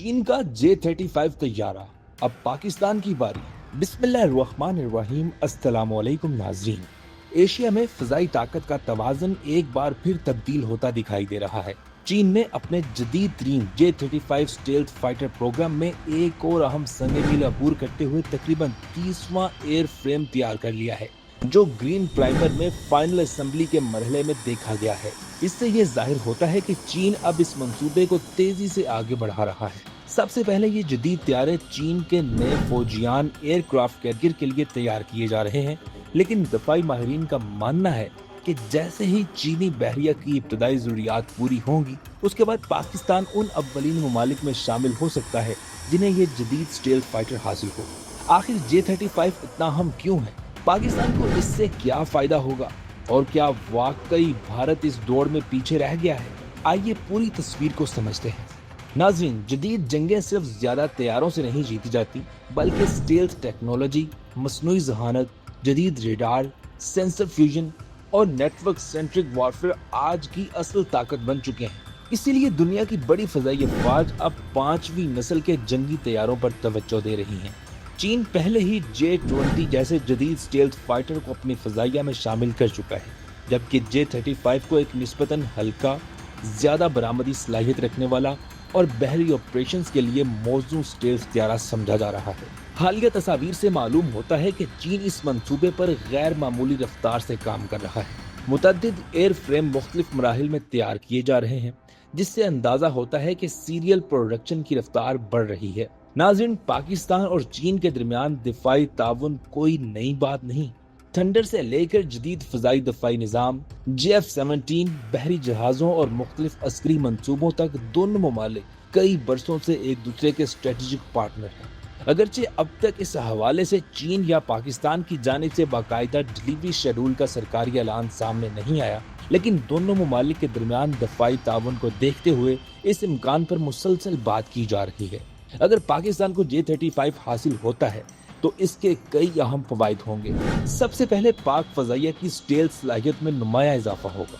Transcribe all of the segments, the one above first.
चीन का J-35 तैयारा, अब पाकिस्तान की बारी। बिस्मिल्लाहिर्रहमानिर्रहीम, अस्सलाम वालेकुम नाज़रीन। एशिया में फ़िज़ाई ताकत का तवाज़ुन एक बार फिर तब्दील होता दिखाई दे रहा है। चीन ने अपने जदीद तरीन J-35 स्टेल्थ फाइटर प्रोग्राम में एक और अहम संग मील अबूर करते हुए तकरीबन 30वां एयर फ्रेम तैयार कर लिया है, जो ग्रीन प्राइमर में फाइनल असेंबली के मरहले में देखा गया है। इससे ये जाहिर होता है कि चीन अब इस मंसूबे को तेजी से आगे बढ़ा रहा है। सबसे पहले ये जदीद तैयारे चीन के नए फौजियान एयरक्राफ्ट कैरियर के लिए तैयार किए जा रहे हैं, लेकिन दफाई माहिरीन का मानना है कि जैसे ही चीनी बहरिया की इब्तदाई ज़रूरियात पूरी होंगी, उसके बाद पाकिस्तान उन अव्वलीन ममालिक में शामिल हो सकता है जिन्हें ये जदीद स्टेल्थ फाइटर हासिल हो। आखिर J-35 इतना अहम क्यों है? पाकिस्तान को इससे क्या फायदा होगा और क्या वाकई भारत इस दौड़ में पीछे रह गया है? आइए पूरी तस्वीर को समझते हैं। नाज़रीन, जदीद जंगें सिर्फ ज्यादा तैयारों से नहीं जीती जाती, बल्कि स्टेल्थ टेक्नोलॉजी, मसनूई जहानत, जदीद रेडार, सेंसर फ्यूजन और नेटवर्क सेंट्रिक वॉरफेयर आज की असल ताकत बन चुके हैं। इसीलिए दुनिया की बड़ी फजाई अफवाज अब 5वीं नस्ल के जंगी तैयारों पर तवज्जो दे रही हैं। चीन पहले ही J-20 जैसे जदीद स्टेल्थ फाइटर को अपनी फजाइया में शामिल कर चुका है, जबकि J-35 को एक निस्बतन हल्का, ज्यादा बरामदी सलाहियत रखने वाला और बहरी ऑपरेशंस के लिए मौजूद स्टेल्थ तैयारा समझा जा रहा है। हालिया तस्वीर से मालूम होता है कि चीन इस मंसूबे पर गैर मामूली रफ्तार से काम कर रहा है। मुतअद्दिद एयर फ्रेम मुख्तलिफ मराहिल में तैयार किए जा रहे हैं, जिससे अंदाजा होता है कि सीरियल प्रोडक्शन की रफ्तार बढ़ रही है। नाज़रीन, पाकिस्तान और चीन के दरमियान दिफाई ताउन कोई नई बात नहीं। थंडर से लेकर जदीद फजाई दफाई निज़ाम, J-17 बहरी जहाज़ों और मुख्तलिफ अस्करी मंसूबों तक दोनों ममालिक कई बरसों से एक दूसरे के स्ट्रेटेजिक पार्टनर हैं। अगरचे अब तक इस हवाले से चीन या पाकिस्तान की जानिब से बाकायदा डिलीवरी शेड्यूल का सरकारी ऐलान सामने नहीं आया, लेकिन दोनों ममालिक के दरमियान दफाई ताउन को देखते हुए इस इम्कान पर मुसलसल बात की जा रही है। अगर पाकिस्तान को J-35 हासिल होता है तो इसके कई अहम फवायद होंगे। सबसे पहले पाक फजाइया की स्टेल्थ सलाहियत में नुमाया इजाफा होगा।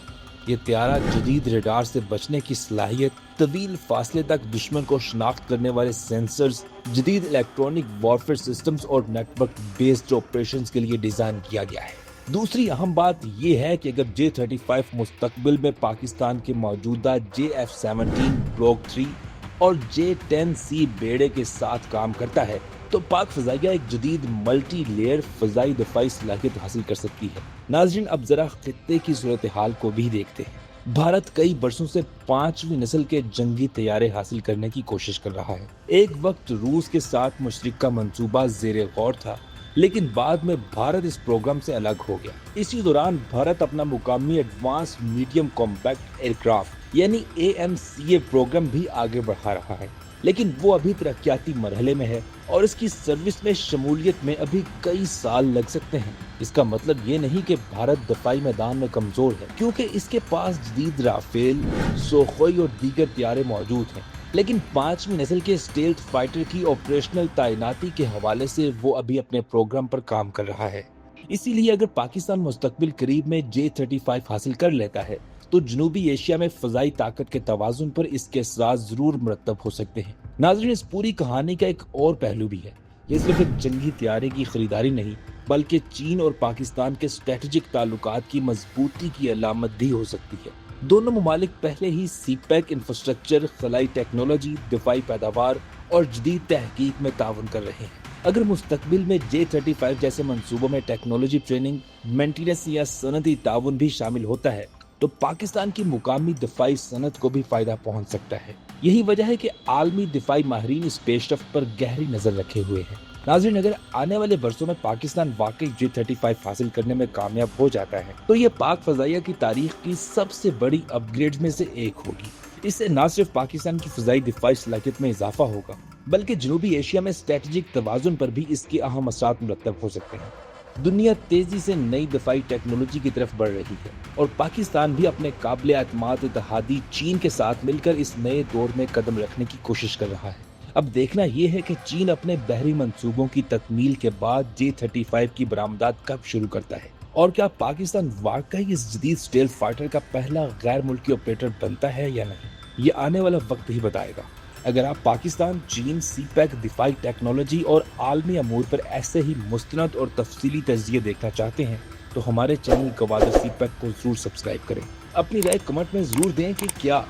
ये तैयारा जदीद रेडार से बचने की सलाहियत, तवील फासले तक दुश्मन को शनाख्त करने वाले सेंसर्स, जदीद इलेक्ट्रॉनिक वॉरफेयर सिस्टम्स और नेटवर्क बेस्ड ऑपरेशंस के लिए डिजाइन किया गया है। दूसरी अहम बात यह है कि अगर J-35 मुस्तकबिल में पाकिस्तान के मौजूदा JF-17 ब्लॉक 3 और J-10C बेड़े के साथ काम करता है, तो पाक फजाइया एक जदीद मल्टी लेयर फजाई दफाई सलाहियत हासिल कर सकती है। नाज़रीन, अब जरा खित्ते की सूरत हाल को भी देखते हैं। भारत कई बरसों से 5वीं नस्ल के जंगी तैयारे हासिल करने की कोशिश कर रहा है। एक वक्त रूस के साथ मुशतरका मंसूबा ज़ेरे गौर था, लेकिन बाद में भारत इस प्रोग्राम से अलग हो गया। इसी दौरान भारत अपना मुकामी एडवांस मीडियम कॉम्पैक्ट एयरक्राफ्ट यानी AMCA प्रोग्राम भी आगे बढ़ा रहा है, लेकिन वो अभी तरक्याती मरहले में है और इसकी सर्विस में शमूलियत में अभी कई साल लग सकते हैं। इसका मतलब ये नहीं कि भारत दफाई मैदान में कमजोर है, क्योंकि इसके पास जदीद राफेल, सोखोई और दीगर तैयारे मौजूद हैं, लेकिन 5वीं नस्ल के स्टेल्थ फाइटर की ऑपरेशनल तैनाती के हवाले से वो अभी अपने प्रोग्राम पर काम कर रहा है। इसीलिए अगर पाकिस्तान मुस्तकबिल करीब में J-35 हासिल कर लेता है तो जनूबी एशिया में फजाई ताकत के तवाजुन पर इसके असरात जरूर मुरतब हो सकते हैं। नाज़रीन, इस पूरी कहानी का एक और पहलू भी है। ये सिर्फ एक जंगी तैयारे की खरीदारी नहीं, बल्कि चीन और पाकिस्तान के स्ट्रेटेजिक ताल्लुकात की मजबूती की अलामत भी हो सकती है। दोनों ममालिक पहले ही CPEC इंफ्रास्ट्रक्चर, खलाई टेक्नोलॉजी, दफाई पैदावार और जदीद तहकीक में ताउन कर रहे हैं। अगर मुस्तकबिल में J-35 जैसे मंसूबों में टेक्नोलॉजी ट्रेनिंग, मेंटेनेंस या सनती ताउन भी शामिल होता है, तो पाकिस्तान की मुकामी दफाई सनत को भी फायदा पहुंच सकता है। यही वजह है कि आलमी दफाई माहिरीन इस पेशरफ्त पर गहरी नजर रखे हुए हैं। नाज़रीन, अगर आने वाले बरसों में पाकिस्तान वाकई J-35 हासिल करने में कामयाब हो जाता है, तो ये पाक फजाइया की तारीख की सबसे बड़ी अपग्रेड में से एक होगी। इससे न सिर्फ पाकिस्तान की फजाई दिफाई सलाहियत में इजाफा होगा, बल्कि जनूबी एशिया में स्ट्रेटेजिक तवाजुन पर भी इसके अहम असरात मुरतब हो सकते हैं। दुनिया तेजी से नई दफाई टेक्नोलॉजी की तरफ बढ़ रही है और पाकिस्तान भी अपने काबिल एतमाद इत्तेहादी चीन के साथ मिलकर इस नए दौर में कदम रखने की कोशिश कर रहा है। अब देखना यह है कि चीन अपने बहरी मंसूबों की तकमील के बाद J-35 की बरामदात कब शुरू करता है और क्या पाकिस्तान वाकई इस जदीद स्टेल्थ फाइटर का पहला गैर मुल्की ऑपरेटर बनता है या नहीं, ये आने वाला वक्त ही बताएगा। अगर आप पाकिस्तान, चीन, सी पैक, दिफाई टेक्नोलॉजी और आलमी अमूर पर ऐसे ही मुस्तनद और तफसीली तजिए देखना चाहते हैं तो हमारे चैनल गवादर सी पैक को जरूर सब्सक्राइब करें। अपनी राय कमेंट में जरूर दें कि क्या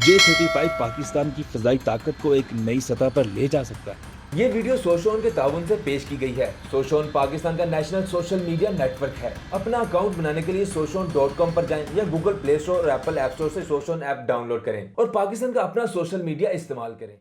J-35 पाकिस्तान की फजाई ताकत को एक नई सतह पर ले जा सकता है। ये वीडियो सोशोन के ताउन से पेश की गई है। सोशोन पाकिस्तान का नेशनल सोशल मीडिया नेटवर्क है। अपना अकाउंट बनाने के लिए soshon.com पर जाएं या गूगल प्ले स्टोर और एप्पल ऐप स्टोर से सोशोन ऐप डाउनलोड करें और पाकिस्तान का अपना सोशल मीडिया इस्तेमाल करें।